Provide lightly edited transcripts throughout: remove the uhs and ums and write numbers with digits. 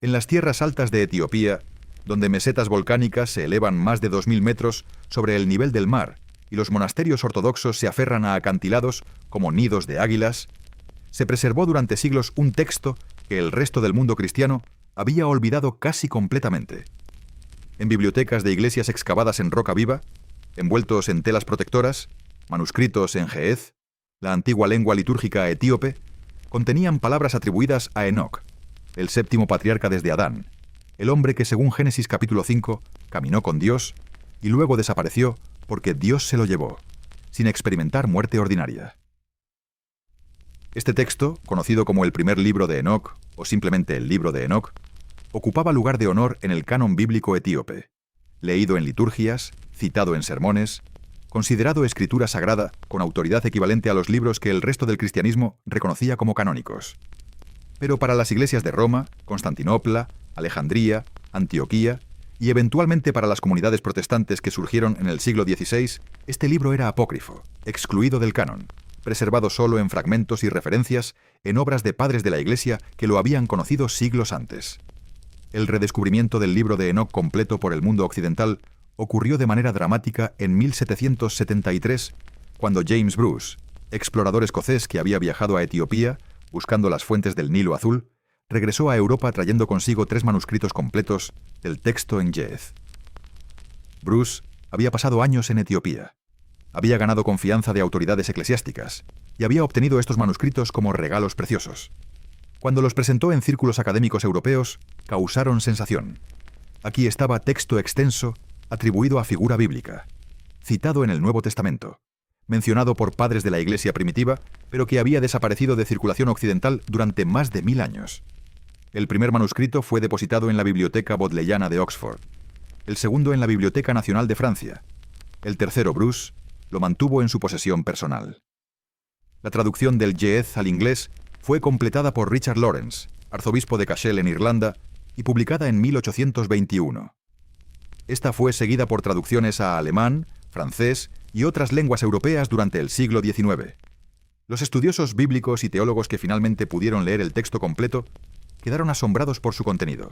En las tierras altas de Etiopía, donde mesetas volcánicas se elevan más de 2000 metros sobre el nivel del mar y los monasterios ortodoxos se aferran a acantilados como nidos de águilas, se preservó durante siglos un texto que el resto del mundo cristiano había olvidado casi completamente. En bibliotecas de iglesias excavadas en roca viva, envueltos en telas protectoras, manuscritos en ge'ez, la antigua lengua litúrgica etíope, contenían palabras atribuidas a Enoc, el séptimo patriarca desde Adán, el hombre que según Génesis capítulo 5 caminó con Dios y luego desapareció porque Dios se lo llevó, sin experimentar muerte ordinaria. Este texto, conocido como el primer libro de Enoc, o simplemente el libro de Enoc, ocupaba lugar de honor en el canon bíblico etíope, leído en liturgias, citado en sermones, considerado escritura sagrada con autoridad equivalente a los libros que el resto del cristianismo reconocía como canónicos. Pero para las iglesias de Roma, Constantinopla, Alejandría, Antioquía y eventualmente para las comunidades protestantes que surgieron en el siglo XVI, este libro era apócrifo, excluido del canon, preservado solo en fragmentos y referencias en obras de padres de la Iglesia que lo habían conocido siglos antes. El redescubrimiento del libro de Enoc completo por el mundo occidental ocurrió de manera dramática en 1773, cuando James Bruce, explorador escocés que había viajado a Etiopía buscando las fuentes del Nilo Azul, regresó a Europa trayendo consigo 3 manuscritos completos del texto en ge'ez. Bruce había pasado años en Etiopía, había ganado confianza de autoridades eclesiásticas y había obtenido estos manuscritos como regalos preciosos. Cuando los presentó en círculos académicos europeos, causaron sensación. Aquí estaba texto extenso atribuido a figura bíblica, citado en el Nuevo Testamento, mencionado por padres de la Iglesia primitiva, pero que había desaparecido de circulación occidental durante más de 1000 años. El primer manuscrito fue depositado en la Biblioteca Bodleiana de Oxford, el segundo en la Biblioteca Nacional de Francia. El tercero, Bruce, lo mantuvo en su posesión personal. La traducción del ge'ez al inglés fue completada por Richard Lawrence, arzobispo de Cashel en Irlanda, y publicada en 1821. Esta fue seguida por traducciones a alemán, francés y otras lenguas europeas durante el siglo XIX. Los estudiosos bíblicos y teólogos que finalmente pudieron leer el texto completo quedaron asombrados por su contenido.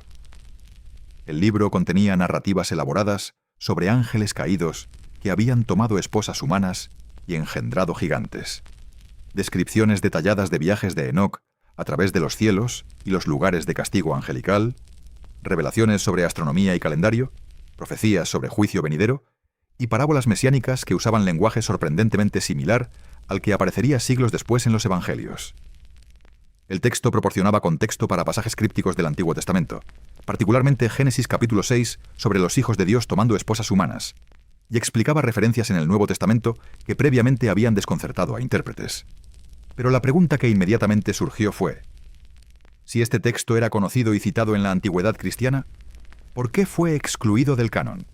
El libro contenía narrativas elaboradas sobre ángeles caídos que habían tomado esposas humanas y engendrado gigantes, descripciones detalladas de viajes de Enoc a través de los cielos y los lugares de castigo angelical, revelaciones sobre astronomía y calendario, profecías sobre juicio venidero y parábolas mesiánicas que usaban lenguaje sorprendentemente similar al que aparecería siglos después en los Evangelios. El texto proporcionaba contexto para pasajes crípticos del Antiguo Testamento, particularmente Génesis capítulo 6 sobre los hijos de Dios tomando esposas humanas, y explicaba referencias en el Nuevo Testamento que previamente habían desconcertado a intérpretes. Pero la pregunta que inmediatamente surgió fue: si este texto era conocido y citado en la antigüedad cristiana, ¿por qué fue excluido del canon?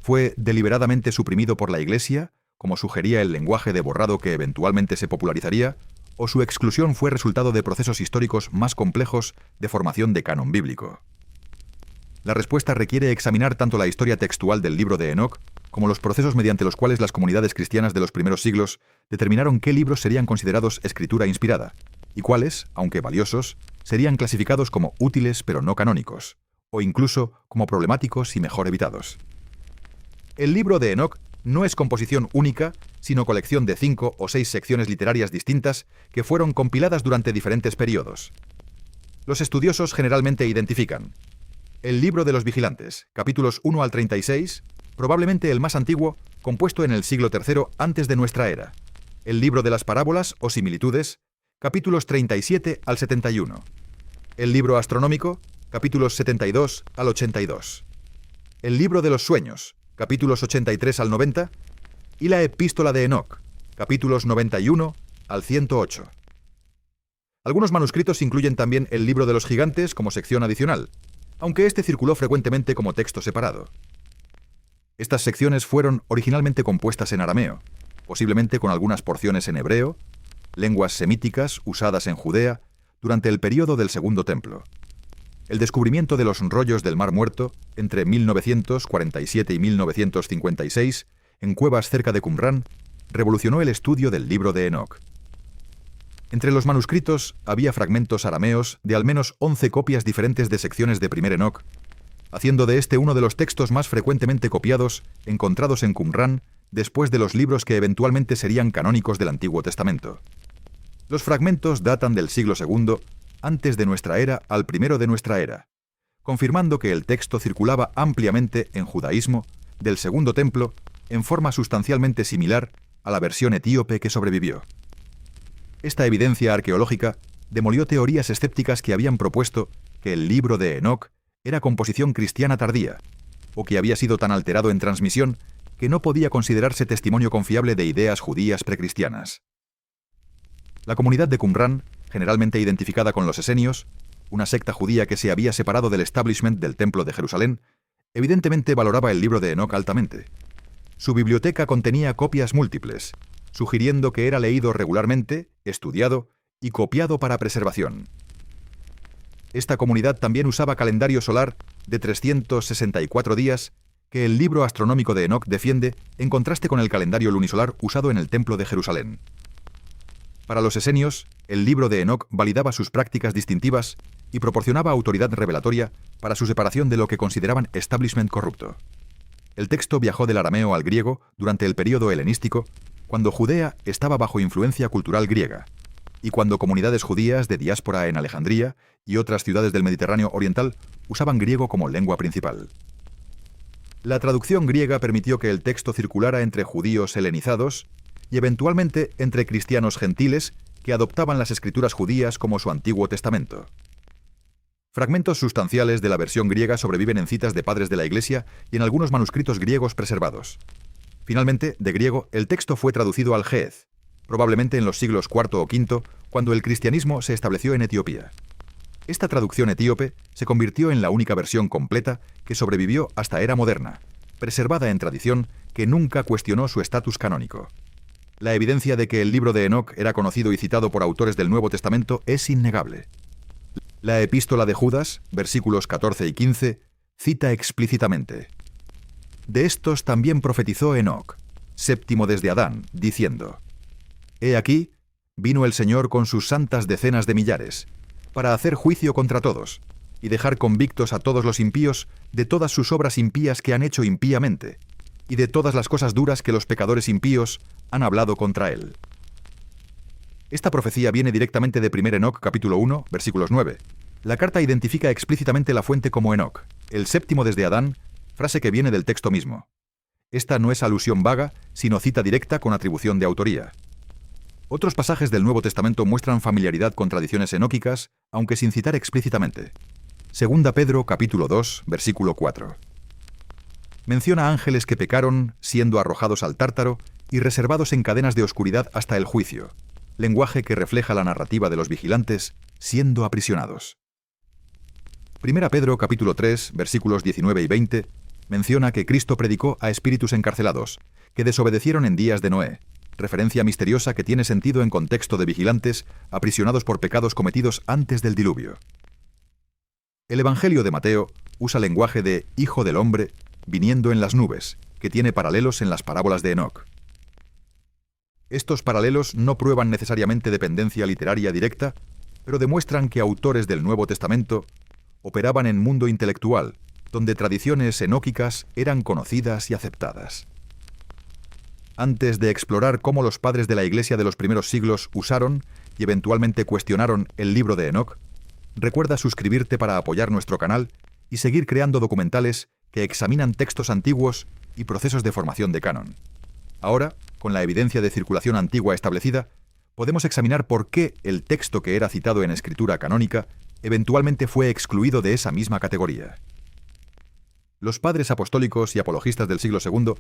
¿Fue deliberadamente suprimido por la Iglesia, como sugería el lenguaje de borrado que eventualmente se popularizaría, o su exclusión fue resultado de procesos históricos más complejos de formación de canon bíblico? La respuesta requiere examinar tanto la historia textual del libro de Enoc como los procesos mediante los cuales las comunidades cristianas de los primeros siglos determinaron qué libros serían considerados escritura inspirada y cuáles, aunque valiosos, serían clasificados como útiles pero no canónicos, o incluso como problemáticos y mejor evitados. El libro de Enoc no es composición única, sino colección de 5 o 6 secciones literarias distintas que fueron compiladas durante diferentes periodos. Los estudiosos generalmente identifican el libro de los vigilantes, capítulos 1 al 36, probablemente el más antiguo, compuesto en el siglo III antes de nuestra era. El libro de las parábolas o similitudes, capítulos 37 al 71. El libro astronómico, capítulos 72 al 82. El libro de los sueños, capítulos 83 al 90, y la epístola de Enoc, capítulos 91 al 108. Algunos manuscritos incluyen también el libro de los gigantes como sección adicional, aunque este circuló frecuentemente como texto separado. Estas secciones fueron originalmente compuestas en arameo, posiblemente con algunas porciones en hebreo, lenguas semíticas usadas en Judea durante el período del Segundo Templo. El descubrimiento de los rollos del Mar Muerto entre 1947 y 1956 en cuevas cerca de Qumrán revolucionó el estudio del libro de Enoc. Entre los manuscritos había fragmentos arameos de al menos 11 copias diferentes de secciones de Primer Enoc, haciendo de este uno de los textos más frecuentemente copiados encontrados en Qumran después de los libros que eventualmente serían canónicos del Antiguo Testamento. Los fragmentos datan del siglo II antes de nuestra era al primero de nuestra era, confirmando que el texto circulaba ampliamente en judaísmo del Segundo Templo en forma sustancialmente similar a la versión etíope que sobrevivió. Esta evidencia arqueológica demolió teorías escépticas que habían propuesto que el libro de Enoc era composición cristiana tardía, o que había sido tan alterado en transmisión que no podía considerarse testimonio confiable de ideas judías precristianas. La comunidad de Qumran, generalmente identificada con los esenios, una secta judía que se había separado del establishment del Templo de Jerusalén, evidentemente valoraba el libro de Enoc altamente. Su biblioteca contenía copias múltiples, sugiriendo que era leído regularmente, estudiado y copiado para preservación. Esta comunidad también usaba calendario solar de 364 días que el libro astronómico de Enoc defiende en contraste con el calendario lunisolar usado en el Templo de Jerusalén. Para los esenios, el libro de Enoc validaba sus prácticas distintivas y proporcionaba autoridad revelatoria para su separación de lo que consideraban establishment corrupto. El texto viajó del arameo al griego durante el período helenístico, cuando Judea estaba bajo influencia cultural griega, y cuando comunidades judías de diáspora en Alejandría y otras ciudades del Mediterráneo oriental usaban griego como lengua principal. La traducción griega permitió que el texto circulara entre judíos helenizados y eventualmente entre cristianos gentiles que adoptaban las escrituras judías como su Antiguo Testamento. Fragmentos sustanciales de la versión griega sobreviven en citas de padres de la Iglesia y en algunos manuscritos griegos preservados. Finalmente, de griego, el texto fue traducido al ge'ez, probablemente en los siglos IV o V, cuando el cristianismo se estableció en Etiopía. Esta traducción etíope se convirtió en la única versión completa que sobrevivió hasta era moderna, preservada en tradición que nunca cuestionó su estatus canónico. La evidencia de que el libro de Enoc era conocido y citado por autores del Nuevo Testamento es innegable. La epístola de Judas, versículos 14 y 15, cita explícitamente: «De estos también profetizó Enoc, séptimo desde Adán, diciendo: He aquí, vino el Señor con sus santas decenas de millares, para hacer juicio contra todos, y dejar convictos a todos los impíos de todas sus obras impías que han hecho impíamente, y de todas las cosas duras que los pecadores impíos han hablado contra él». Esta profecía viene directamente de 1 Enoc capítulo 1, versículos 9. La carta identifica explícitamente la fuente como Enoc, el séptimo desde Adán, frase que viene del texto mismo. Esta no es alusión vaga, sino cita directa con atribución de autoría. Otros pasajes del Nuevo Testamento muestran familiaridad con tradiciones enóquicas, aunque sin citar explícitamente. Segunda Pedro capítulo 2, versículo 4. Menciona ángeles que pecaron, siendo arrojados al tártaro y reservados en cadenas de oscuridad hasta el juicio, lenguaje que refleja la narrativa de los vigilantes siendo aprisionados. Primera Pedro capítulo 3, versículos 19 y 20, menciona que Cristo predicó a espíritus encarcelados, que desobedecieron en días de Noé, referencia misteriosa que tiene sentido en contexto de vigilantes aprisionados por pecados cometidos antes del diluvio. El Evangelio de Mateo usa lenguaje de Hijo del Hombre viniendo en las nubes, que tiene paralelos en las parábolas de Enoc. Estos paralelos no prueban necesariamente dependencia literaria directa, pero demuestran que autores del Nuevo Testamento operaban en mundo intelectual, donde tradiciones enóquicas eran conocidas y aceptadas. Antes de explorar cómo los padres de la Iglesia de los primeros siglos usaron y eventualmente cuestionaron el libro de Enoc, recuerda suscribirte para apoyar nuestro canal y seguir creando documentales que examinan textos antiguos y procesos de formación de canon. Ahora, con la evidencia de circulación antigua establecida, podemos examinar por qué el texto que era citado en escritura canónica eventualmente fue excluido de esa misma categoría. Los padres apostólicos y apologistas del siglo II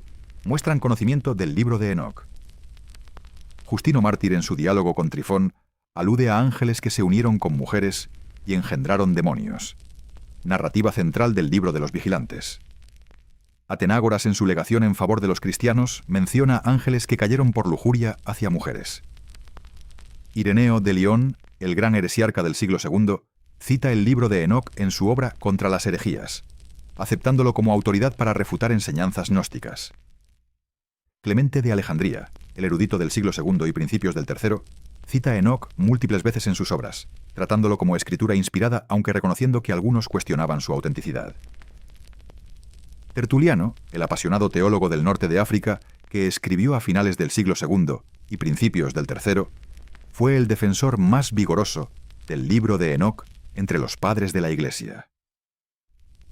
muestran conocimiento del libro de Enoc. Justino Mártir, en su diálogo con Trifón, alude a ángeles que se unieron con mujeres y engendraron demonios, narrativa central del libro de los vigilantes. Atenágoras, en su legación en favor de los cristianos, menciona ángeles que cayeron por lujuria hacia mujeres. Ireneo de Lión, el gran heresiarca del siglo II, cita el libro de Enoc en su obra Contra las herejías, aceptándolo como autoridad para refutar enseñanzas gnósticas. Clemente de Alejandría, el erudito del siglo II y principios del III, cita a Enoc múltiples veces en sus obras, tratándolo como escritura inspirada, aunque reconociendo que algunos cuestionaban su autenticidad. Tertuliano, el apasionado teólogo del norte de África, que escribió a finales del siglo II y principios del III, fue el defensor más vigoroso del libro de Enoc entre los padres de la Iglesia.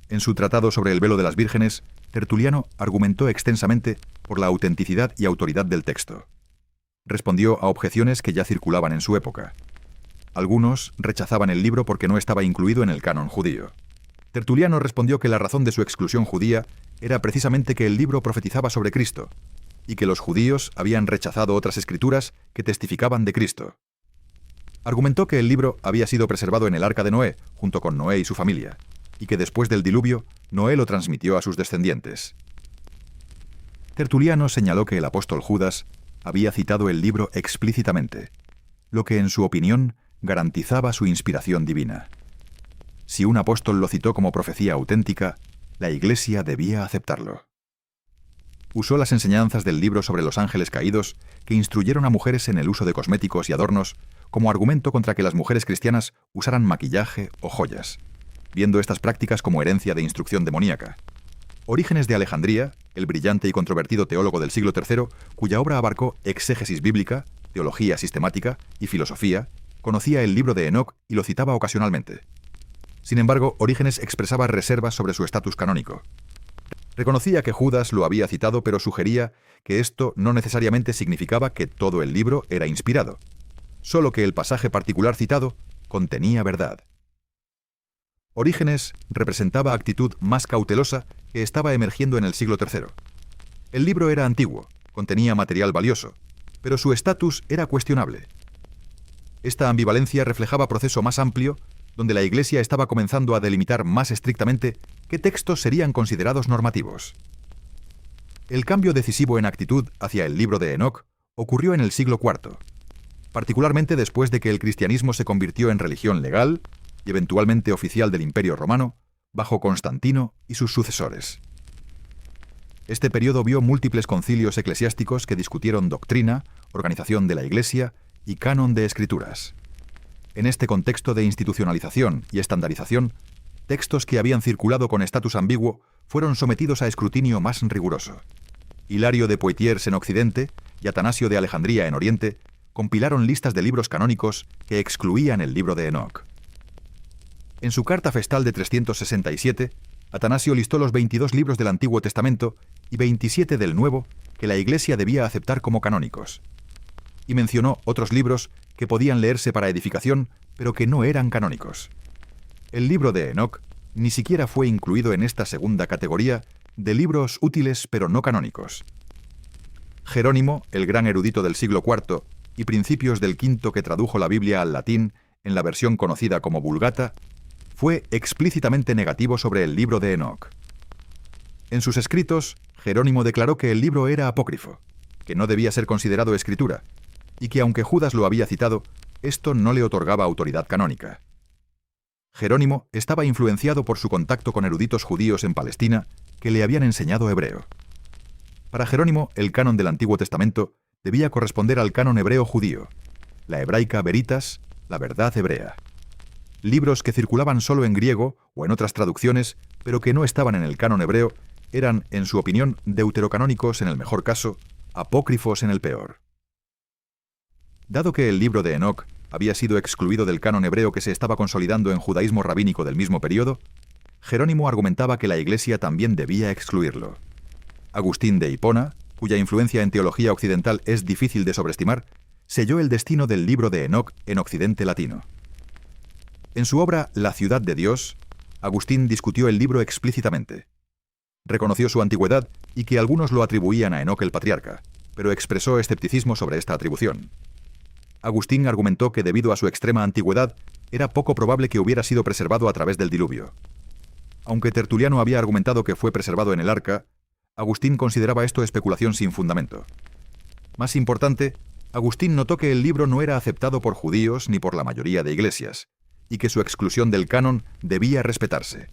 En su tratado sobre el velo de las vírgenes, Tertuliano argumentó extensamente por la autenticidad y autoridad del texto. Respondió a objeciones que ya circulaban en su época. Algunos rechazaban el libro porque no estaba incluido en el canon judío. Tertuliano respondió que la razón de su exclusión judía era precisamente que el libro profetizaba sobre Cristo, y que los judíos habían rechazado otras escrituras que testificaban de Cristo. Argumentó que el libro había sido preservado en el arca de Noé, junto con Noé y su familia, y que después del diluvio, Noé lo transmitió a sus descendientes. Tertuliano señaló que el apóstol Judas había citado el libro explícitamente, lo que en su opinión garantizaba su inspiración divina. Si un apóstol lo citó como profecía auténtica, la Iglesia debía aceptarlo. Usó las enseñanzas del libro sobre los ángeles caídos, que instruyeron a mujeres en el uso de cosméticos y adornos, como argumento contra que las mujeres cristianas usaran maquillaje o joyas, viendo estas prácticas como herencia de instrucción demoníaca. Orígenes de Alejandría, el brillante y controvertido teólogo del siglo III, cuya obra abarcó exégesis bíblica, teología sistemática y filosofía, conocía el libro de Enoc y lo citaba ocasionalmente. Sin embargo, Orígenes expresaba reservas sobre su estatus canónico. Reconocía que Judas lo había citado, pero sugería que esto no necesariamente significaba que todo el libro era inspirado, solo que el pasaje particular citado contenía verdad. Orígenes representaba actitud más cautelosa que estaba emergiendo en el siglo III. El libro era antiguo, contenía material valioso, pero su estatus era cuestionable. Esta ambivalencia reflejaba proceso más amplio, donde la Iglesia estaba comenzando a delimitar más estrictamente qué textos serían considerados normativos. El cambio decisivo en actitud hacia el libro de Enoc ocurrió en el siglo IV, particularmente después de que el cristianismo se convirtió en religión legal y eventualmente oficial del Imperio Romano, bajo Constantino y sus sucesores. Este periodo vio múltiples concilios eclesiásticos que discutieron doctrina, organización de la Iglesia y canon de escrituras. En este contexto de institucionalización y estandarización, textos que habían circulado con estatus ambiguo fueron sometidos a escrutinio más riguroso. Hilario de Poitiers en Occidente y Atanasio de Alejandría en Oriente compilaron listas de libros canónicos que excluían el libro de Enoc. En su carta festal de 367, Atanasio listó los 22 libros del Antiguo Testamento y 27 del Nuevo que la Iglesia debía aceptar como canónicos, y mencionó otros libros que podían leerse para edificación, pero que no eran canónicos. El libro de Enoc ni siquiera fue incluido en esta segunda categoría de libros útiles pero no canónicos. Jerónimo, el gran erudito del siglo IV y principios del V que tradujo la Biblia al latín en la versión conocida como Vulgata, fue explícitamente negativo sobre el libro de Enoc. En sus escritos, Jerónimo declaró que el libro era apócrifo, que no debía ser considerado escritura, y que aunque Judas lo había citado, esto no le otorgaba autoridad canónica. Jerónimo estaba influenciado por su contacto con eruditos judíos en Palestina que le habían enseñado hebreo. Para Jerónimo, el canon del Antiguo Testamento debía corresponder al canon hebreo judío, la hebraica Veritas, la verdad hebrea. Libros que circulaban solo en griego o en otras traducciones, pero que no estaban en el canon hebreo, eran, en su opinión, deuterocanónicos en el mejor caso, apócrifos en el peor. Dado que el libro de Enoc había sido excluido del canon hebreo que se estaba consolidando en judaísmo rabínico del mismo periodo, Jerónimo argumentaba que la Iglesia también debía excluirlo. Agustín de Hipona, cuya influencia en teología occidental es difícil de sobreestimar, selló el destino del libro de Enoc en Occidente latino. En su obra La ciudad de Dios, Agustín discutió el libro explícitamente. Reconoció su antigüedad y que algunos lo atribuían a Enoc el patriarca, pero expresó escepticismo sobre esta atribución. Agustín argumentó que debido a su extrema antigüedad, era poco probable que hubiera sido preservado a través del diluvio. Aunque Tertuliano había argumentado que fue preservado en el arca, Agustín consideraba esto especulación sin fundamento. Más importante, Agustín notó que el libro no era aceptado por judíos ni por la mayoría de iglesias, y que su exclusión del canon debía respetarse.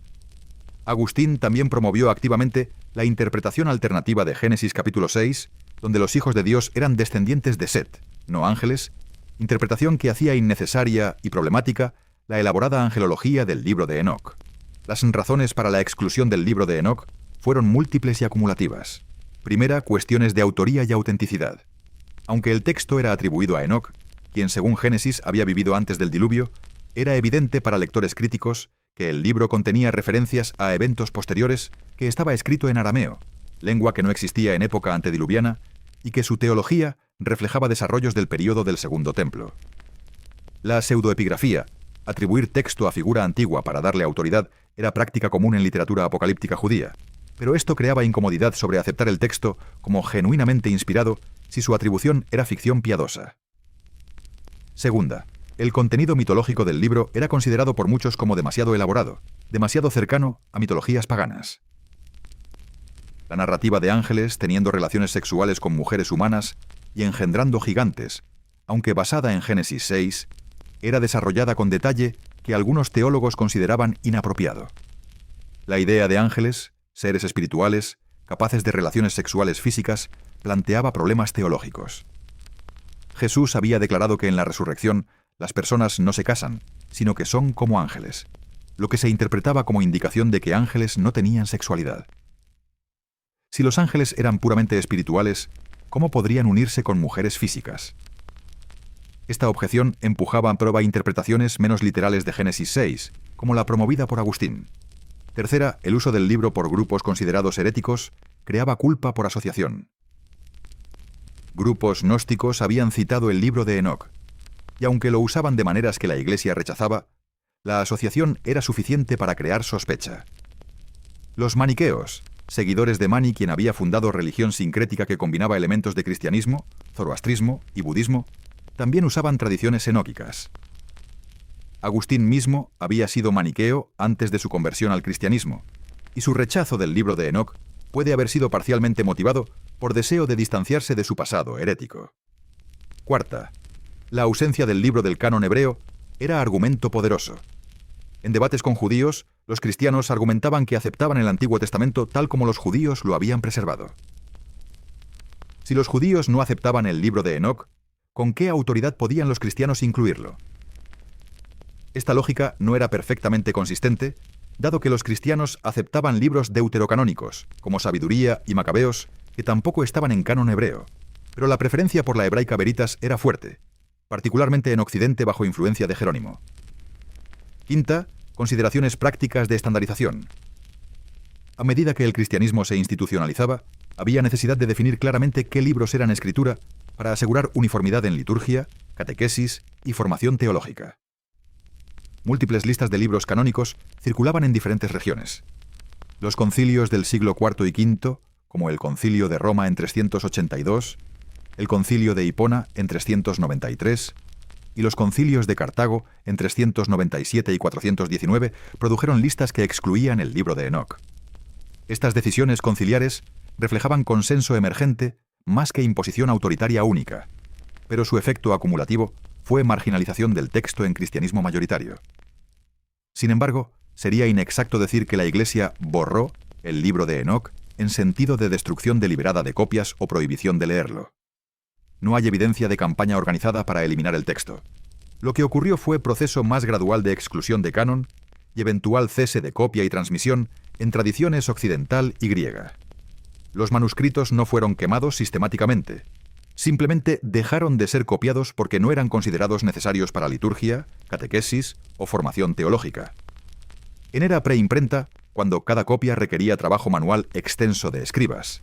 Agustín también promovió activamente la interpretación alternativa de Génesis capítulo 6, donde los hijos de Dios eran descendientes de Set, no ángeles, interpretación que hacía innecesaria y problemática la elaborada angelología del libro de Enoc. Las razones para la exclusión del libro de Enoc fueron múltiples y acumulativas. Primera, cuestiones de autoría y autenticidad. Aunque el texto era atribuido a Enoc, quien según Génesis había vivido antes del diluvio, era evidente para lectores críticos que el libro contenía referencias a eventos posteriores, que estaba escrito en arameo, lengua que no existía en época antediluviana, y que su teología reflejaba desarrollos del período del Segundo Templo. La pseudoepigrafía, atribuir texto a figura antigua para darle autoridad, era práctica común en literatura apocalíptica judía, pero esto creaba incomodidad sobre aceptar el texto como genuinamente inspirado si su atribución era ficción piadosa. Segunda, el contenido mitológico del libro era considerado por muchos como demasiado elaborado, demasiado cercano a mitologías paganas. La narrativa de ángeles teniendo relaciones sexuales con mujeres humanas y engendrando gigantes, aunque basada en Génesis 6, era desarrollada con detalle que algunos teólogos consideraban inapropiado. La idea de ángeles, seres espirituales, capaces de relaciones sexuales físicas, planteaba problemas teológicos. Jesús había declarado que en la resurrección las personas no se casan, sino que son como ángeles, lo que se interpretaba como indicación de que ángeles no tenían sexualidad. Si los ángeles eran puramente espirituales, ¿cómo podrían unirse con mujeres físicas? Esta objeción empujaba a prueba interpretaciones menos literales de Génesis 6, como la promovida por Agustín. Tercera, el uso del libro por grupos considerados heréticos creaba culpa por asociación. Grupos gnósticos habían citado el libro de Enoc, y aunque lo usaban de maneras que la Iglesia rechazaba, la asociación era suficiente para crear sospecha. Los maniqueos, seguidores de Mani, quien había fundado religión sincrética que combinaba elementos de cristianismo, zoroastrismo y budismo, también usaban tradiciones enóquicas. Agustín mismo había sido maniqueo antes de su conversión al cristianismo, y su rechazo del libro de Enoc puede haber sido parcialmente motivado por deseo de distanciarse de su pasado herético. Cuarta, la ausencia del libro del canon hebreo era argumento poderoso. En debates con judíos, los cristianos argumentaban que aceptaban el Antiguo Testamento tal como los judíos lo habían preservado. Si los judíos no aceptaban el libro de Enoc, ¿con qué autoridad podían los cristianos incluirlo? Esta lógica no era perfectamente consistente, dado que los cristianos aceptaban libros deuterocanónicos, como Sabiduría y Macabeos, que tampoco estaban en canon hebreo, pero la preferencia por la hebraica Veritas era fuerte, particularmente en Occidente bajo influencia de Jerónimo. Quinta, consideraciones prácticas de estandarización. A medida que el cristianismo se institucionalizaba, había necesidad de definir claramente qué libros eran escritura para asegurar uniformidad en liturgia, catequesis y formación teológica. Múltiples listas de libros canónicos circulaban en diferentes regiones. Los concilios del siglo IV y V, como el Concilio de Roma en 382, el Concilio de Hipona en 393 y los concilios de Cartago en 397 y 419 produjeron listas que excluían el libro de Enoc. Estas decisiones conciliares reflejaban consenso emergente más que imposición autoritaria única, pero su efecto acumulativo fue marginalización del texto en cristianismo mayoritario. Sin embargo, sería inexacto decir que la Iglesia borró el libro de Enoc en sentido de destrucción deliberada de copias o prohibición de leerlo. No hay evidencia de campaña organizada para eliminar el texto. Lo que ocurrió fue proceso más gradual de exclusión de canon y eventual cese de copia y transmisión en tradiciones occidental y griega. Los manuscritos no fueron quemados sistemáticamente. Simplemente dejaron de ser copiados porque no eran considerados necesarios para liturgia, catequesis o formación teológica. En era preimprenta, cuando cada copia requería trabajo manual extenso de escribas,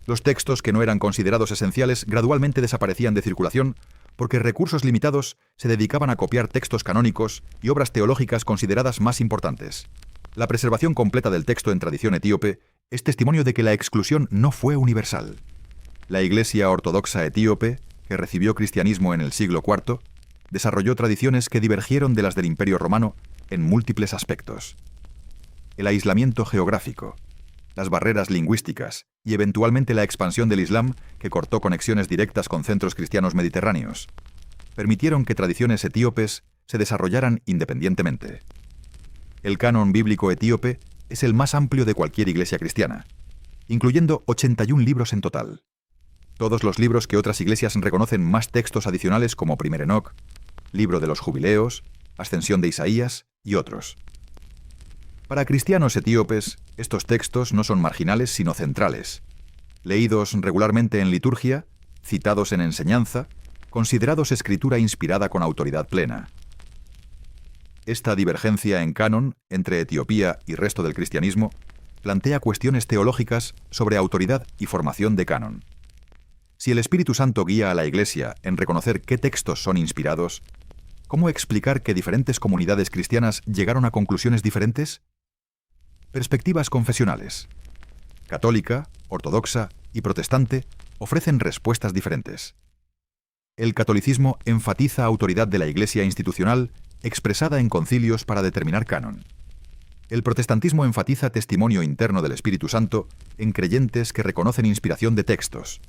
los textos que no eran considerados esenciales gradualmente desaparecían de circulación porque recursos limitados se dedicaban a copiar textos canónicos y obras teológicas consideradas más importantes. La preservación completa del texto en tradición etíope es testimonio de que la exclusión no fue universal. La Iglesia Ortodoxa etíope, que recibió cristianismo en el siglo IV, desarrolló tradiciones que divergieron de las del Imperio Romano en múltiples aspectos. El aislamiento geográfico, las barreras lingüísticas y eventualmente la expansión del Islam, que cortó conexiones directas con centros cristianos mediterráneos, permitieron que tradiciones etíopes se desarrollaran independientemente. El canon bíblico etíope es el más amplio de cualquier iglesia cristiana, incluyendo 81 libros en total. todos los libros que otras iglesias reconocen más textos adicionales como Primer Enoc, Libro de los Jubileos, Ascensión de Isaías y otros. Para cristianos etíopes, estos textos no son marginales sino centrales, leídos regularmente en liturgia, citados en enseñanza, considerados escritura inspirada con autoridad plena. Esta divergencia en canon entre Etiopía y resto del cristianismo plantea cuestiones teológicas sobre autoridad y formación de canon. Si el Espíritu Santo guía a la Iglesia en reconocer qué textos son inspirados, ¿cómo explicar que diferentes comunidades cristianas llegaron a conclusiones diferentes? Perspectivas confesionales. Católica, ortodoxa y protestante ofrecen respuestas diferentes. El catolicismo enfatiza autoridad de la Iglesia institucional expresada en concilios para determinar canon. El protestantismo enfatiza testimonio interno del Espíritu Santo en creyentes que reconocen inspiración de textos.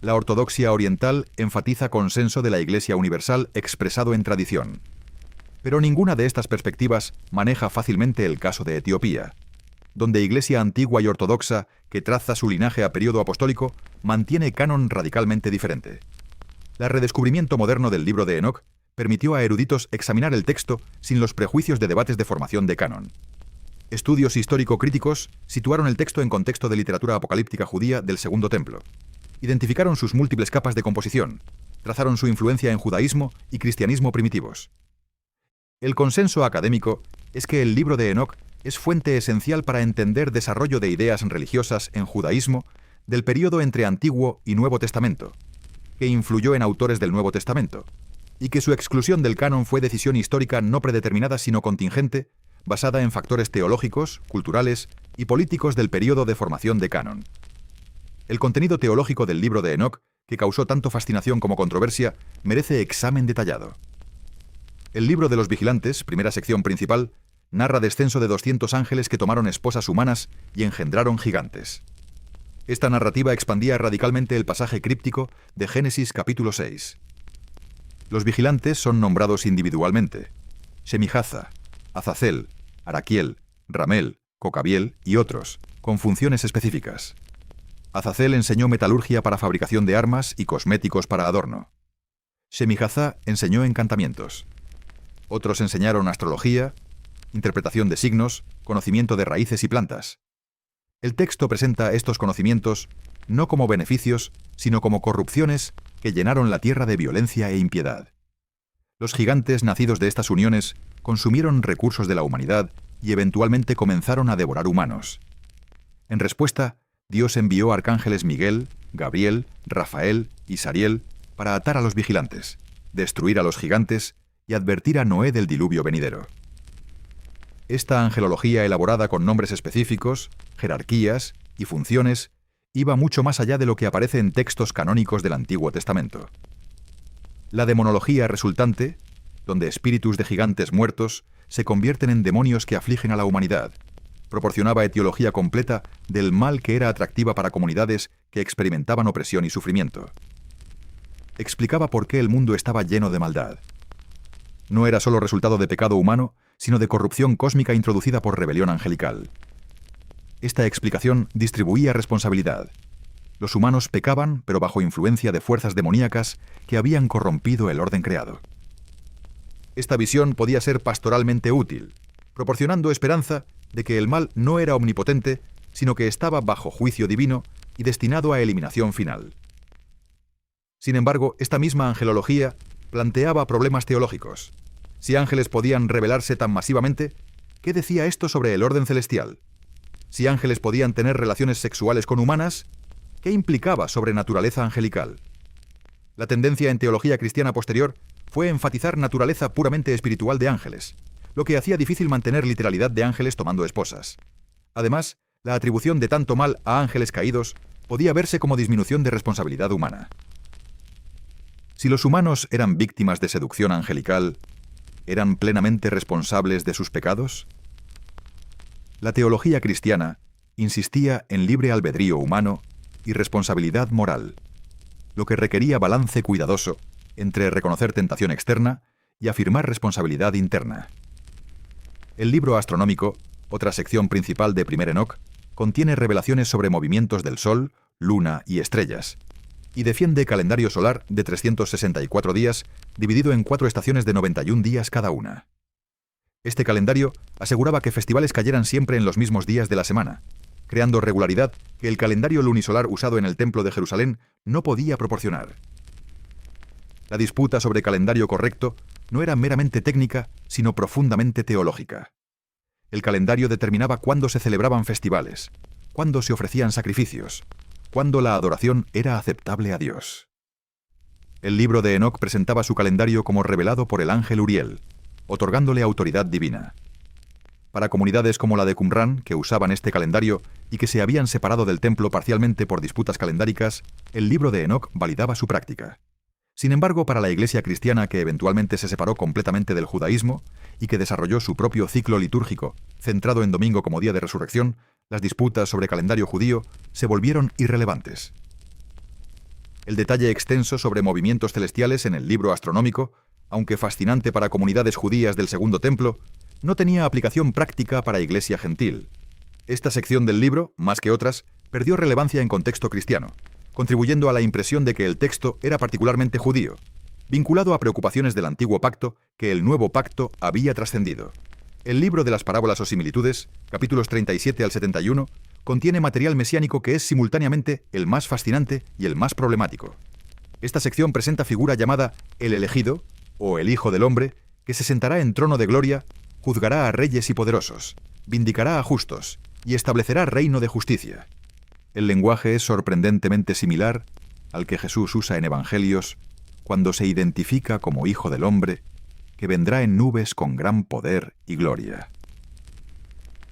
La ortodoxia oriental enfatiza consenso de la Iglesia universal expresado en tradición. Pero ninguna de estas perspectivas maneja fácilmente el caso de Etiopía, donde Iglesia antigua y ortodoxa, que traza su linaje a periodo apostólico, mantiene canon radicalmente diferente. El redescubrimiento moderno del libro de Enoc permitió a eruditos examinar el texto sin los prejuicios de debates de formación de canon. Estudios histórico-críticos situaron el texto en contexto de literatura apocalíptica judía del Segundo Templo. Identificaron sus múltiples capas de composición, trazaron su influencia en judaísmo y cristianismo primitivos. El consenso académico es que el libro de Enoc es fuente esencial para entender desarrollo de ideas religiosas en judaísmo del período entre Antiguo y Nuevo Testamento, que influyó en autores del Nuevo Testamento, y que su exclusión del canon fue decisión histórica no predeterminada sino contingente, basada en factores teológicos, culturales y políticos del período de formación de canon. El contenido teológico del libro de Enoc, que causó tanto fascinación como controversia, merece examen detallado. El libro de los vigilantes, primera sección principal, narra descenso de 200 ángeles que tomaron esposas humanas y engendraron gigantes. Esta narrativa expandía radicalmente el pasaje críptico de Génesis capítulo 6. Los vigilantes son nombrados individualmente: Shemijaza, Azazel, Araquiel, Ramel, Cocabiel y otros, con funciones específicas. Azazel enseñó metalurgia para fabricación de armas y cosméticos para adorno. Shemijaza enseñó encantamientos. Otros enseñaron astrología, interpretación de signos, conocimiento de raíces y plantas. El texto presenta estos conocimientos no como beneficios, sino como corrupciones que llenaron la tierra de violencia e impiedad. Los gigantes nacidos de estas uniones consumieron recursos de la humanidad y eventualmente comenzaron a devorar humanos. En respuesta, Dios envió arcángeles Miguel, Gabriel, Rafael y Sariel para atar a los vigilantes, destruir a los gigantes y advertir a Noé del diluvio venidero. Esta angelología elaborada con nombres específicos, jerarquías y funciones iba mucho más allá de lo que aparece en textos canónicos del Antiguo Testamento. La demonología resultante, donde espíritus de gigantes muertos se convierten en demonios que afligen a la humanidad, proporcionaba etiología completa del mal que era atractiva para comunidades que experimentaban opresión y sufrimiento. Explicaba por qué el mundo estaba lleno de maldad. No era solo resultado de pecado humano, sino de corrupción cósmica introducida por rebelión angelical. Esta explicación distribuía responsabilidad. Los humanos pecaban, pero bajo influencia de fuerzas demoníacas que habían corrompido el orden creado. Esta visión podía ser pastoralmente útil, proporcionando esperanza de que el mal no era omnipotente, sino que estaba bajo juicio divino y destinado a eliminación final. Sin embargo, esta misma angelología planteaba problemas teológicos. Si ángeles podían rebelarse tan masivamente, ¿qué decía esto sobre el orden celestial? Si ángeles podían tener relaciones sexuales con humanas, ¿qué implicaba sobre naturaleza angelical? La tendencia en teología cristiana posterior fue enfatizar naturaleza puramente espiritual de ángeles, lo que hacía difícil mantener literalidad de ángeles tomando esposas. Además, la atribución de tanto mal a ángeles caídos podía verse como disminución de responsabilidad humana. Si los humanos eran víctimas de seducción angelical, ¿eran plenamente responsables de sus pecados? La teología cristiana insistía en libre albedrío humano y responsabilidad moral, lo que requería balance cuidadoso entre reconocer tentación externa y afirmar responsabilidad interna. El libro astronómico, otra sección principal de Primer Enoc, contiene revelaciones sobre movimientos del Sol, Luna y estrellas, y defiende calendario solar de 364 días, dividido en 4 estaciones de 91 días cada una. Este calendario aseguraba que festivales cayeran siempre en los mismos días de la semana, creando regularidad que el calendario lunisolar usado en el Templo de Jerusalén no podía proporcionar. La disputa sobre calendario correcto no era meramente técnica, sino profundamente teológica. El calendario determinaba cuándo se celebraban festivales, cuándo se ofrecían sacrificios, cuándo la adoración era aceptable a Dios. El libro de Enoc presentaba su calendario como revelado por el ángel Uriel, otorgándole autoridad divina. Para comunidades como la de Qumrán, que usaban este calendario y que se habían separado del templo parcialmente por disputas calendáricas, el libro de Enoc validaba su práctica. Sin embargo, para la iglesia cristiana que eventualmente se separó completamente del judaísmo y que desarrolló su propio ciclo litúrgico, centrado en domingo como día de resurrección, las disputas sobre calendario judío se volvieron irrelevantes. El detalle extenso sobre movimientos celestiales en el libro astronómico, aunque fascinante para comunidades judías del Segundo Templo, no tenía aplicación práctica para iglesia gentil. Esta sección del libro, más que otras, perdió relevancia en contexto cristiano, contribuyendo a la impresión de que el texto era particularmente judío, vinculado a preocupaciones del antiguo pacto que el nuevo pacto había trascendido. El libro de las parábolas o similitudes, capítulos 37 al 71, contiene material mesiánico que es simultáneamente el más fascinante y el más problemático. Esta sección presenta figura llamada el elegido, o el Hijo del Hombre, que se sentará en trono de gloria, juzgará a reyes y poderosos, vindicará a justos y establecerá reino de justicia. El lenguaje es sorprendentemente similar al que Jesús usa en Evangelios cuando se identifica como Hijo del Hombre, que vendrá en nubes con gran poder y gloria.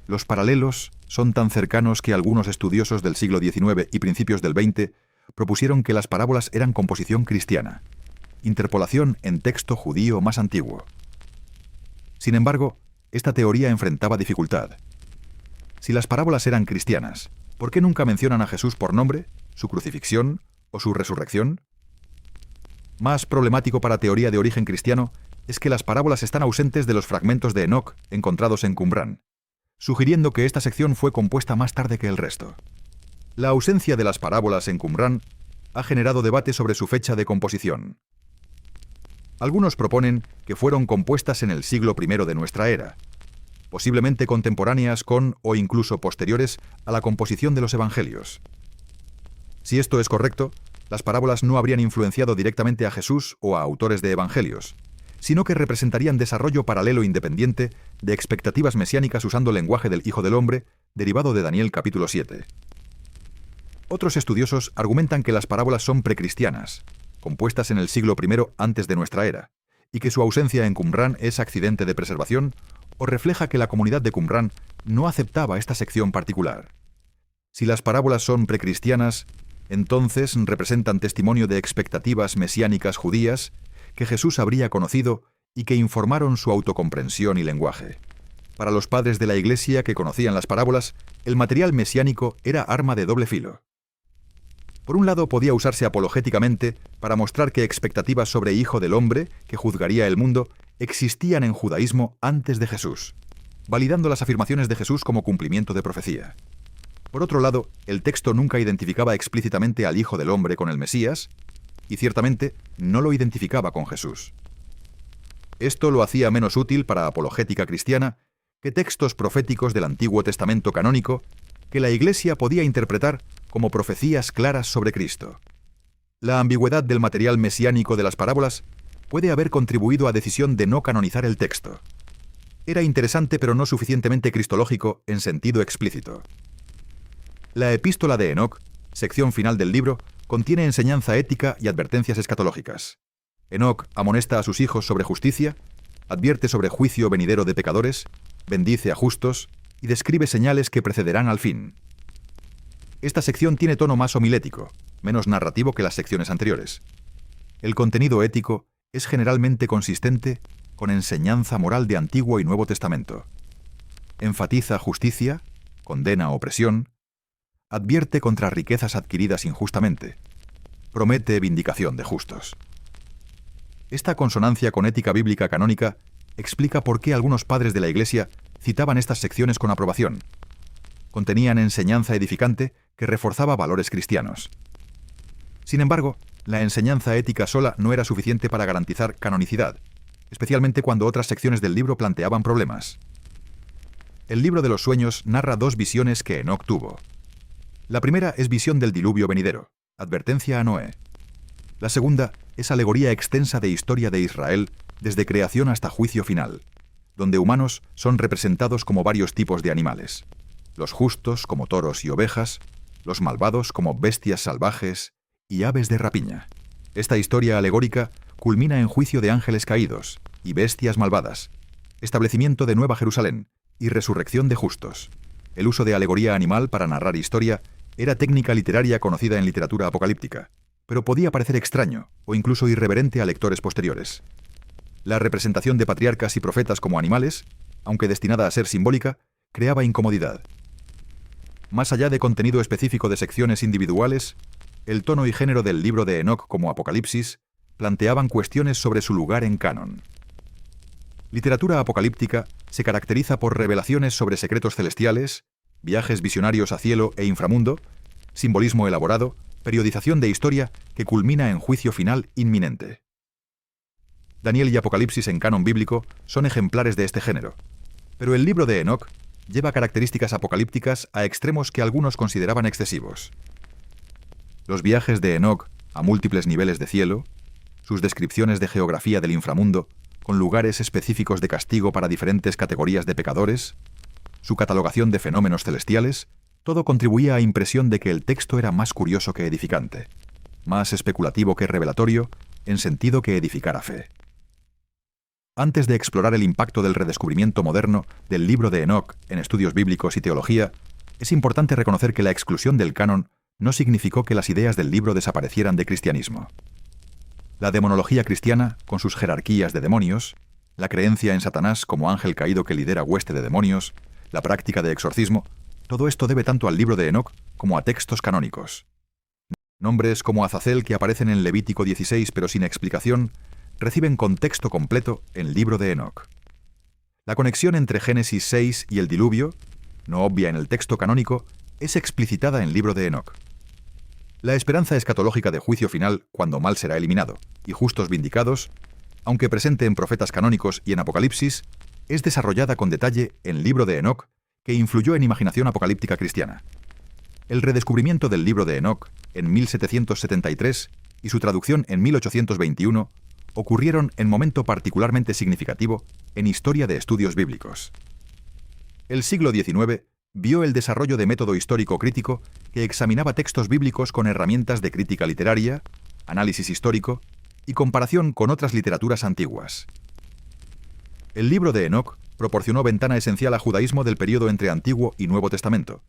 Los paralelos son tan cercanos que algunos estudiosos del siglo XIX y principios del XX propusieron que las parábolas eran composición cristiana, interpolación en texto judío más antiguo. Sin embargo, esta teoría enfrentaba dificultad. Si las parábolas eran cristianas, ¿por qué nunca mencionan a Jesús por nombre, su crucifixión o su resurrección? Más problemático para teoría de origen cristiano es que las parábolas están ausentes de los fragmentos de Enoc encontrados en Qumrán, sugiriendo que esta sección fue compuesta más tarde que el resto. La ausencia de las parábolas en Qumrán ha generado debate sobre su fecha de composición. Algunos proponen que fueron compuestas en el siglo I de nuestra era, posiblemente contemporáneas con o incluso posteriores a la composición de los evangelios. Si esto es correcto, las parábolas no habrían influenciado directamente a Jesús o a autores de evangelios, sino que representarían desarrollo paralelo independiente de expectativas mesiánicas usando el lenguaje del Hijo del Hombre, derivado de Daniel capítulo 7. Otros estudiosos argumentan que las parábolas son precristianas, compuestas en el siglo I antes de nuestra era, y que su ausencia en Qumrán es accidente de preservación o refleja que la comunidad de Qumrán no aceptaba esta sección particular. Si las parábolas son precristianas, entonces representan testimonio de expectativas mesiánicas judías que Jesús habría conocido y que informaron su autocomprensión y lenguaje. Para los padres de la Iglesia que conocían las parábolas, el material mesiánico era arma de doble filo. Por un lado, podía usarse apologéticamente para mostrar que expectativas sobre Hijo del Hombre, que juzgaría el mundo, existían en judaísmo antes de Jesús, validando las afirmaciones de Jesús como cumplimiento de profecía. Por otro lado, el texto nunca identificaba explícitamente al Hijo del Hombre con el Mesías, y ciertamente no lo identificaba con Jesús. Esto lo hacía menos útil para apologética cristiana que textos proféticos del Antiguo Testamento canónico que la Iglesia podía interpretar como profecías claras sobre Cristo. La ambigüedad del material mesiánico de las parábolas puede haber contribuido a decisión de no canonizar el texto. Era interesante pero no suficientemente cristológico en sentido explícito. La epístola de Enoc, sección final del libro, contiene enseñanza ética y advertencias escatológicas. Enoc amonesta a sus hijos sobre justicia, advierte sobre juicio venidero de pecadores, bendice a justos y describe señales que precederán al fin. Esta sección tiene tono más homilético, menos narrativo que las secciones anteriores. El contenido ético es generalmente consistente con enseñanza moral de Antiguo y Nuevo Testamento. Enfatiza justicia, condena opresión, advierte contra riquezas adquiridas injustamente, promete vindicación de justos. Esta consonancia con ética bíblica canónica explica por qué algunos padres de la Iglesia citaban estas secciones con aprobación. Contenían enseñanza edificante que reforzaba valores cristianos. Sin embargo, la enseñanza ética sola no era suficiente para garantizar canonicidad, especialmente cuando otras secciones del libro planteaban problemas. El libro de los sueños narra dos visiones que Enoc tuvo. La primera es visión del diluvio venidero, advertencia a Noé. La segunda es alegoría extensa de historia de Israel desde creación hasta juicio final, donde humanos son representados como varios tipos de animales, los justos como toros y ovejas, los malvados como bestias salvajes y aves de rapiña. Esta historia alegórica culmina en juicio de ángeles caídos y bestias malvadas, establecimiento de Nueva Jerusalén y resurrección de justos. El uso de alegoría animal para narrar historia era técnica literaria conocida en literatura apocalíptica, pero podía parecer extraño o incluso irreverente a lectores posteriores. La representación de patriarcas y profetas como animales, aunque destinada a ser simbólica, creaba incomodidad. Más allá de contenido específico de secciones individuales, el tono y género del libro de Enoc como Apocalipsis planteaban cuestiones sobre su lugar en canon. Literatura apocalíptica se caracteriza por revelaciones sobre secretos celestiales, viajes visionarios a cielo e inframundo, simbolismo elaborado, periodización de historia que culmina en juicio final inminente. Daniel y Apocalipsis en canon bíblico son ejemplares de este género, pero el libro de Enoc lleva características apocalípticas a extremos que algunos consideraban excesivos. Los viajes de Enoc a múltiples niveles de cielo, sus descripciones de geografía del inframundo, con lugares específicos de castigo para diferentes categorías de pecadores, su catalogación de fenómenos celestiales, todo contribuía a impresión de que el texto era más curioso que edificante, más especulativo que revelatorio, en sentido que edificara fe. Antes de explorar el impacto del redescubrimiento moderno del libro de Enoc en estudios bíblicos y teología, es importante reconocer que la exclusión del canon no significó que las ideas del libro desaparecieran de cristianismo. La demonología cristiana, con sus jerarquías de demonios, la creencia en Satanás como ángel caído que lidera hueste de demonios, la práctica de exorcismo, todo esto debe tanto al libro de Enoc como a textos canónicos. Nombres como Azazel, que aparecen en Levítico 16 pero sin explicación, reciben contexto completo en el libro de Enoc. La conexión entre Génesis 6 y el diluvio, no obvia en el texto canónico, es explicitada en el libro de Enoc. La esperanza escatológica de juicio final cuando mal será eliminado y justos vindicados, aunque presente en profetas canónicos y en Apocalipsis, es desarrollada con detalle en el libro de Enoc, que influyó en imaginación apocalíptica cristiana. El redescubrimiento del libro de Enoc en 1773 y su traducción en 1821 ocurrieron en momento particularmente significativo en historia de estudios bíblicos. El siglo XIX vio el desarrollo de método histórico crítico que examinaba textos bíblicos con herramientas de crítica literaria, análisis histórico y comparación con otras literaturas antiguas. El libro de Enoc proporcionó ventana esencial al judaísmo del período entre Antiguo y Nuevo Testamento,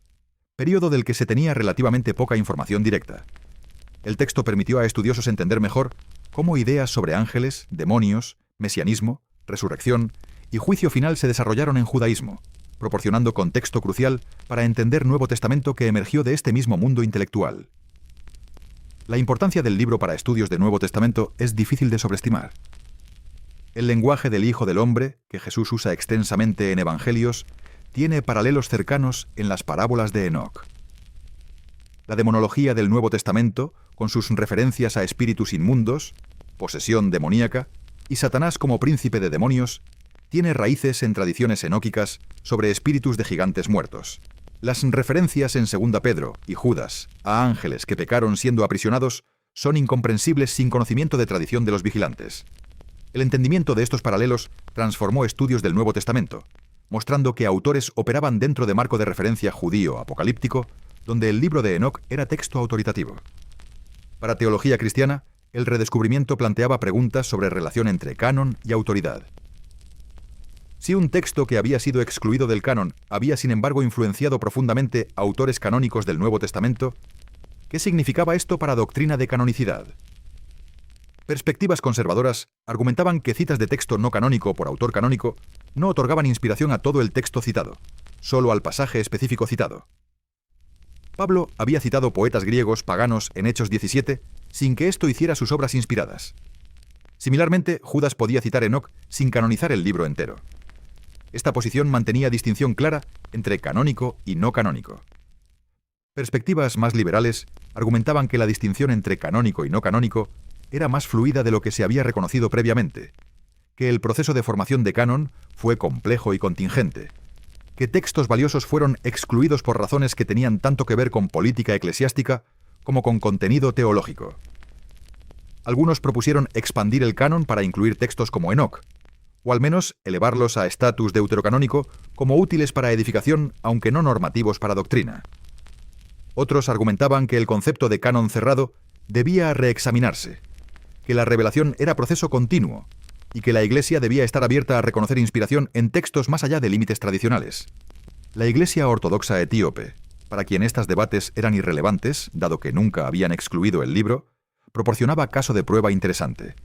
período del que se tenía relativamente poca información directa. El texto permitió a estudiosos entender mejor cómo ideas sobre ángeles, demonios, mesianismo, resurrección y juicio final se desarrollaron en judaísmo, proporcionando contexto crucial para entender Nuevo Testamento que emergió de este mismo mundo intelectual. La importancia del libro para estudios de Nuevo Testamento es difícil de sobreestimar. El lenguaje del Hijo del Hombre, que Jesús usa extensamente en Evangelios, tiene paralelos cercanos en las parábolas de Enoc. La demonología del Nuevo Testamento, con sus referencias a espíritus inmundos, posesión demoníaca y Satanás como príncipe de demonios, tiene raíces en tradiciones enóquicas sobre espíritus de gigantes muertos. Las referencias en 2 Pedro y Judas a ángeles que pecaron siendo aprisionados son incomprensibles sin conocimiento de tradición de los vigilantes. El entendimiento de estos paralelos transformó estudios del Nuevo Testamento, mostrando que autores operaban dentro de marco de referencia judío apocalíptico, donde el libro de Enoc era texto autoritativo. Para teología cristiana, el redescubrimiento planteaba preguntas sobre relación entre canon y autoridad. Si un texto que había sido excluido del canon había sin embargo influenciado profundamente a autores canónicos del Nuevo Testamento, ¿qué significaba esto para doctrina de canonicidad? Perspectivas conservadoras argumentaban que citas de texto no canónico por autor canónico no otorgaban inspiración a todo el texto citado, solo al pasaje específico citado. Pablo había citado poetas griegos paganos en Hechos 17 sin que esto hiciera sus obras inspiradas. Similarmente, Judas podía citar Enoc sin canonizar el libro entero. Esta posición mantenía distinción clara entre canónico y no canónico. Perspectivas más liberales argumentaban que la distinción entre canónico y no canónico era más fluida de lo que se había reconocido previamente, que el proceso de formación de canon fue complejo y contingente, que textos valiosos fueron excluidos por razones que tenían tanto que ver con política eclesiástica como con contenido teológico. Algunos propusieron expandir el canon para incluir textos como Enoc, o al menos elevarlos a estatus deuterocanónico como útiles para edificación, aunque no normativos para doctrina. Otros argumentaban que el concepto de canon cerrado debía reexaminarse, que la revelación era proceso continuo y que la Iglesia debía estar abierta a reconocer inspiración en textos más allá de límites tradicionales. La Iglesia ortodoxa etíope, para quien estos debates eran irrelevantes, dado que nunca habían excluido el libro, proporcionaba caso de prueba interesante.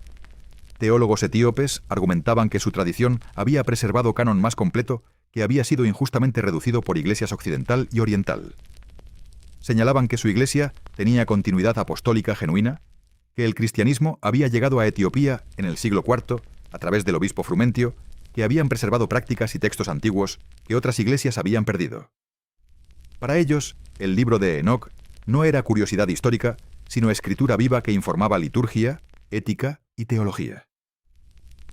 Teólogos etíopes argumentaban que su tradición había preservado canon más completo que había sido injustamente reducido por iglesias occidental y oriental. Señalaban que su iglesia tenía continuidad apostólica genuina, que el cristianismo había llegado a Etiopía en el siglo IV a través del obispo Frumentio, que habían preservado prácticas y textos antiguos que otras iglesias habían perdido. Para ellos, el libro de Enoc no era curiosidad histórica, sino escritura viva que informaba liturgia, ética y teología.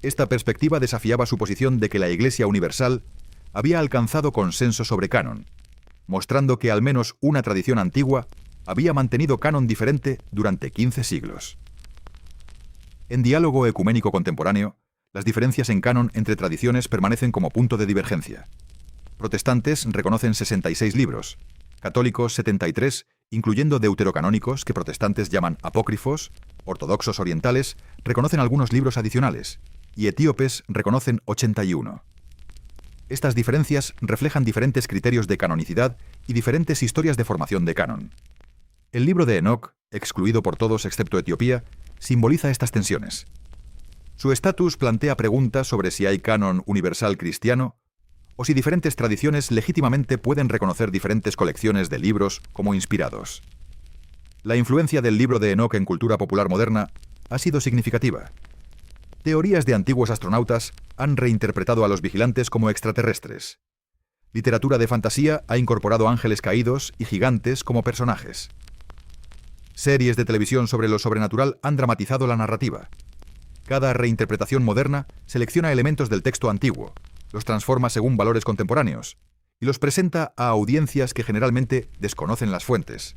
Esta perspectiva desafiaba su posición de que la Iglesia universal había alcanzado consenso sobre canon, mostrando que al menos una tradición antigua había mantenido canon diferente durante 15 siglos. En diálogo ecuménico contemporáneo, las diferencias en canon entre tradiciones permanecen como punto de divergencia. Protestantes reconocen 66 libros, católicos 73, incluyendo deuterocanónicos que protestantes llaman apócrifos, ortodoxos orientales reconocen algunos libros adicionales, y etíopes reconocen 81. Estas diferencias reflejan diferentes criterios de canonicidad y diferentes historias de formación de canon. El libro de Enoc, excluido por todos excepto Etiopía, simboliza estas tensiones. Su estatus plantea preguntas sobre si hay canon universal cristiano o si diferentes tradiciones legítimamente pueden reconocer diferentes colecciones de libros como inspirados. La influencia del libro de Enoc en cultura popular moderna ha sido significativa. Teorías de antiguos astronautas han reinterpretado a los vigilantes como extraterrestres. Literatura de fantasía ha incorporado ángeles caídos y gigantes como personajes. Series de televisión sobre lo sobrenatural han dramatizado la narrativa. Cada reinterpretación moderna selecciona elementos del texto antiguo, los transforma según valores contemporáneos y los presenta a audiencias que generalmente desconocen las fuentes.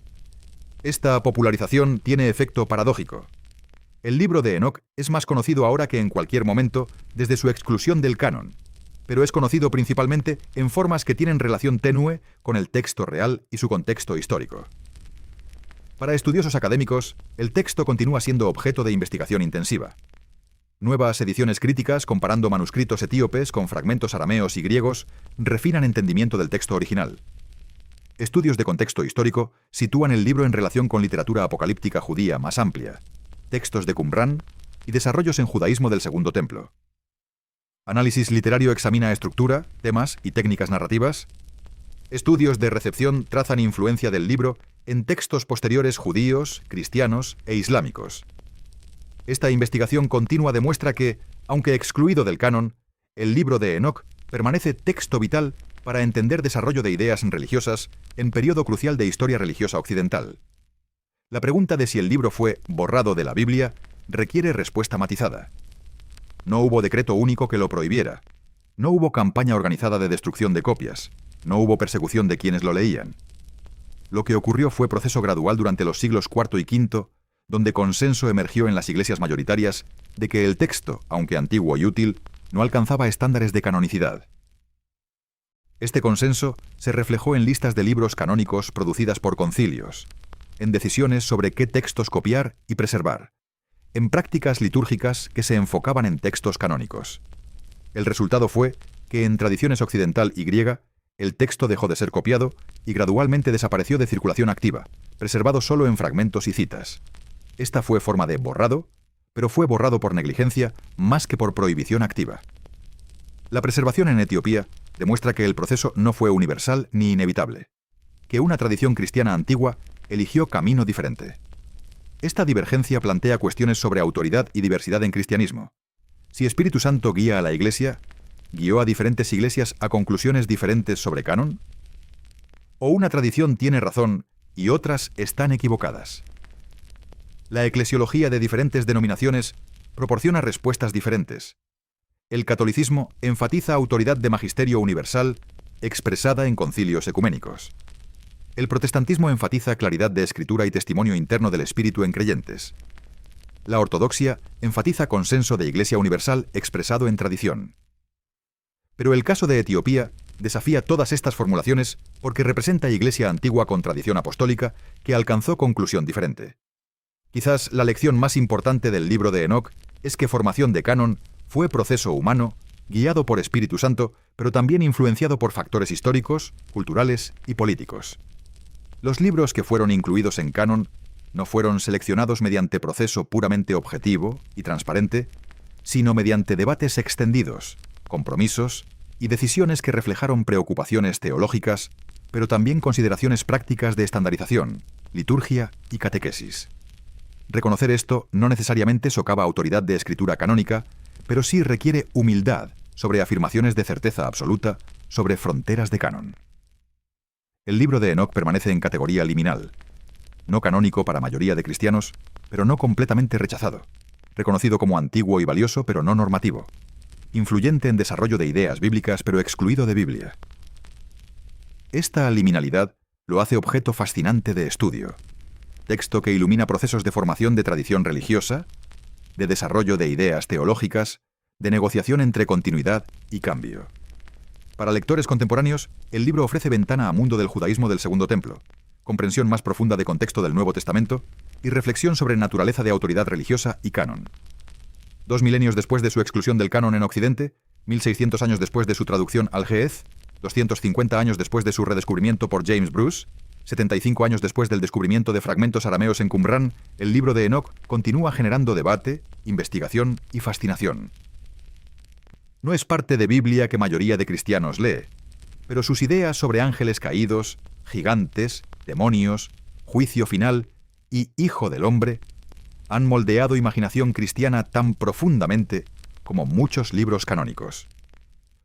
Esta popularización tiene efecto paradójico. El libro de Enoc es más conocido ahora que en cualquier momento desde su exclusión del canon, pero es conocido principalmente en formas que tienen relación tenue con el texto real y su contexto histórico. Para estudiosos académicos, el texto continúa siendo objeto de investigación intensiva. Nuevas ediciones críticas comparando manuscritos etíopes con fragmentos arameos y griegos refinan entendimiento del texto original. Estudios de contexto histórico sitúan el libro en relación con literatura apocalíptica judía más amplia, textos de Qumrán y desarrollos en judaísmo del Segundo Templo. Análisis literario examina estructura, temas y técnicas narrativas. Estudios de recepción trazan influencia del libro en textos posteriores judíos, cristianos e islámicos. Esta investigación continua demuestra que, aunque excluido del canon, el libro de Enoc permanece texto vital para entender desarrollo de ideas religiosas en periodo crucial de historia religiosa occidental. La pregunta de si el libro fue borrado de la Biblia requiere respuesta matizada. No hubo decreto único que lo prohibiera. No hubo campaña organizada de destrucción de copias. No hubo persecución de quienes lo leían. Lo que ocurrió fue proceso gradual durante los siglos IV y V, donde consenso emergió en las iglesias mayoritarias de que el texto, aunque antiguo y útil, no alcanzaba estándares de canonicidad. Este consenso se reflejó en listas de libros canónicos producidas por concilios, en decisiones sobre qué textos copiar y preservar, en prácticas litúrgicas que se enfocaban en textos canónicos. El resultado fue que en tradiciones occidental y griega, el texto dejó de ser copiado y gradualmente desapareció de circulación activa, preservado solo en fragmentos y citas. Esta fue forma de borrado, pero fue borrado por negligencia más que por prohibición activa. La preservación en Etiopía demuestra que el proceso no fue universal ni inevitable, que una tradición cristiana antigua eligió camino diferente. Esta divergencia plantea cuestiones sobre autoridad y diversidad en cristianismo. Si Espíritu Santo guía a la Iglesia, ¿guió a diferentes iglesias a conclusiones diferentes sobre canon? ¿O una tradición tiene razón y otras están equivocadas. La eclesiología de diferentes denominaciones proporciona respuestas diferentes. El catolicismo enfatiza autoridad de magisterio universal expresada en concilios ecuménicos. El protestantismo enfatiza claridad de escritura y testimonio interno del Espíritu en creyentes. La ortodoxia enfatiza consenso de Iglesia universal expresado en tradición. Pero el caso de Etiopía desafía todas estas formulaciones porque representa Iglesia antigua con tradición apostólica que alcanzó conclusión diferente. Quizás la lección más importante del libro de Enoc es que formación de canon fue proceso humano, guiado por Espíritu Santo, pero también influenciado por factores históricos, culturales y políticos. Los libros que fueron incluidos en canon no fueron seleccionados mediante proceso puramente objetivo y transparente, sino mediante debates extendidos, compromisos y decisiones que reflejaron preocupaciones teológicas, pero también consideraciones prácticas de estandarización, liturgia y catequesis. Reconocer esto no necesariamente socava autoridad de escritura canónica, pero sí requiere humildad sobre afirmaciones de certeza absoluta sobre fronteras de canon. El libro de Enoc permanece en categoría liminal, no canónico para mayoría de cristianos, pero no completamente rechazado, reconocido como antiguo y valioso, pero no normativo, influyente en desarrollo de ideas bíblicas, pero excluido de Biblia. Esta liminalidad lo hace objeto fascinante de estudio, texto que ilumina procesos de formación de tradición religiosa, de desarrollo de ideas teológicas, de negociación entre continuidad y cambio. Para lectores contemporáneos, el libro ofrece ventana a mundo del judaísmo del Segundo Templo, comprensión más profunda de contexto del Nuevo Testamento y reflexión sobre naturaleza de autoridad religiosa y canon. 2 milenios después de su exclusión del canon en Occidente, 1600 años después de su traducción al Ge'ez, 250 años después de su redescubrimiento por James Bruce, 75 años después del descubrimiento de fragmentos arameos en Qumrán, el libro de Enoc continúa generando debate, investigación y fascinación. No es parte de Biblia que mayoría de cristianos lee, pero sus ideas sobre ángeles caídos, gigantes, demonios, juicio final y hijo del hombre han moldeado imaginación cristiana tan profundamente como muchos libros canónicos.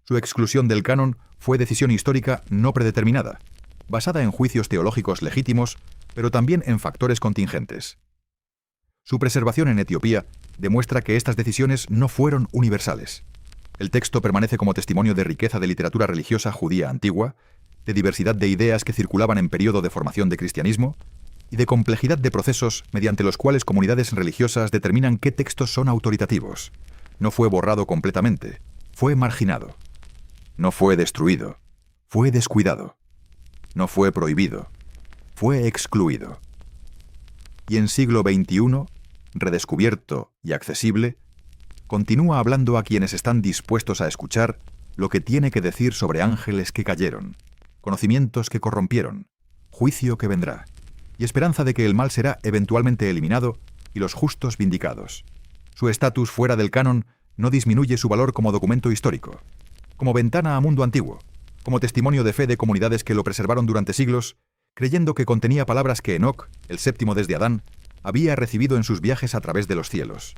Su exclusión del canon fue decisión histórica no predeterminada, basada en juicios teológicos legítimos, pero también en factores contingentes. Su preservación en Etiopía demuestra que estas decisiones no fueron universales. El texto permanece como testimonio de riqueza de literatura religiosa judía antigua, de diversidad de ideas que circulaban en periodo de formación de cristianismo y de complejidad de procesos mediante los cuales comunidades religiosas determinan qué textos son autoritativos. No fue borrado completamente, fue marginado. No fue destruido, fue descuidado. No fue prohibido, fue excluido. Y en siglo XXI, redescubierto y accesible, continúa hablando a quienes están dispuestos a escuchar lo que tiene que decir sobre ángeles que cayeron, conocimientos que corrompieron, juicio que vendrá, y esperanza de que el mal será eventualmente eliminado y los justos vindicados. Su estatus fuera del canon no disminuye su valor como documento histórico, como ventana a mundo antiguo, como testimonio de fe de comunidades que lo preservaron durante siglos, creyendo que contenía palabras que Enoc, el séptimo desde Adán, había recibido en sus viajes a través de los cielos.